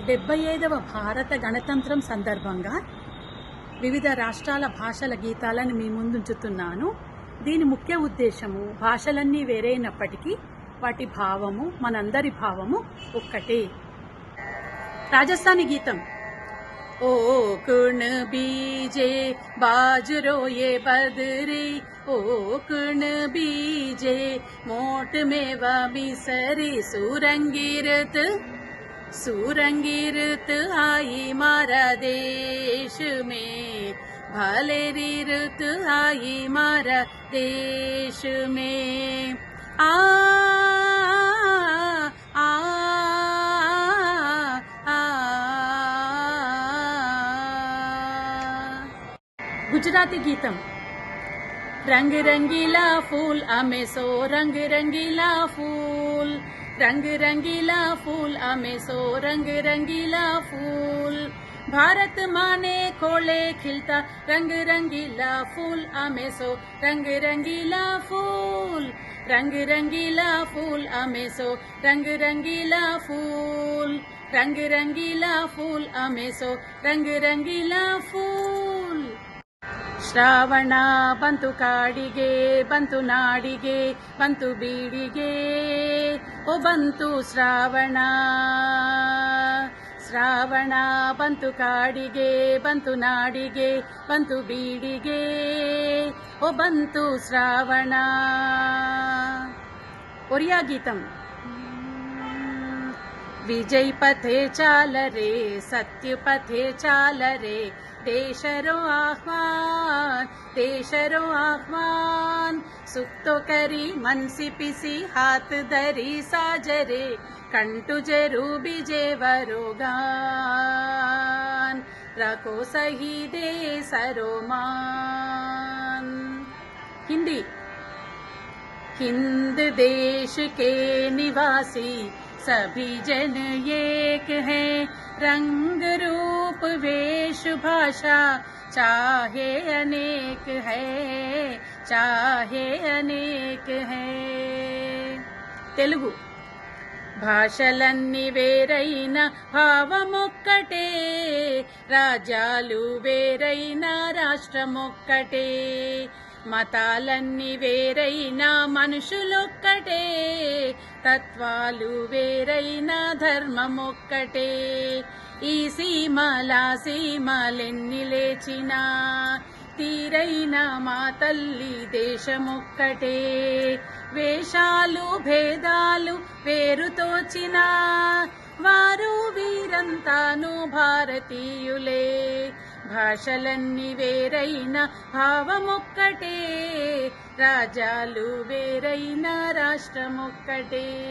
75వ భారత గణతంత్రం సందర్భంగా వివిధ రాష్ట్రాల భాషల గీతాలను మీ ముందుంచుతున్నాను. దీని ముఖ్య ఉద్దేశము భాషలన్నీ వేరైనప్పటికీ వాటి భావము మనందరి భావము ఒక్కటే. రాజస్థానీ గీతం. ओ कुण बीजे बाजरो ये बदरी, ओ कुण बीजे मोट मेवा मिसरी, सूरंगीरत सूरंगीरत आई मारा देश में, भलेरी रुत आई मारा देश में. आ गुजराती गीतम. रंग रंगीला फूल आमे सो रंग रंगीला फूल, रंग रंगीला फूल आमे सो रंग रंगीला फूल, भारत माने खोले खिलता रंग रंगीला फूल आमे सो रंग रंगीला फूल, रंग रंगीला फूल आमे सो रंग रंगीला फूल, रंग रंगीला फूल आमे सो रंग रंगीला फूल. ಶ್ರಾವಣ ಬಂತು ಕಾಡಿಗೆ, ಬಂತು ನಾಡಿಗೆ, ಬಂತು ಬೀಡಿಗೆ, ಓ ಬಂತು ಶ್ರಾವಣ. ಶ್ರಾವಣ ಬಂತು ಕಾಡಿಗೆ, ಬಂತು ನಾಡಿಗೆ, ಬಂತು ಬೀಡಿಗೆ, ಓ ಬಂತು ಶ್ರಾವಣ. ಒರಿಯಾ ಗೀತಂ. विजय पथे चाल रे, सत्य पथे चाल रे, देशरो आह्वान, देशरो आह्वान, सुख तो करी मनसी पिसी हाथ धरी साजरे, कंटु जरू बीजे वरोगान, रखो सही दे सरोमान. हिंदी. हिंद देश के निवासी सभी जन एक है, रंग रूप वेश भाषा चाहे अनेक है, चाहे अनेक है. తెలుగు. భాషలన్నీ వేరైన భావమొక్కటే, రాజ్యాలు వేరైన రాష్ట్రమొక్కటే, మతాలన్నీ వేరైన మనుషులొక్కటే, తత్వాలు వేరైన ధర్మమొక్కటే. ఈ సీమలా సీమలెన్ని లేచినా తీరైన మా తల్లి దేశమొక్కటే. వేషాలు భేదాలు వేరు తోచినా వారు వీరంతాను భారతీయులే. భాషలన్నీ వేరైన భావమొక్కటే, రాజ్యాలు వేరైన రాష్ట్రమొక్కటే.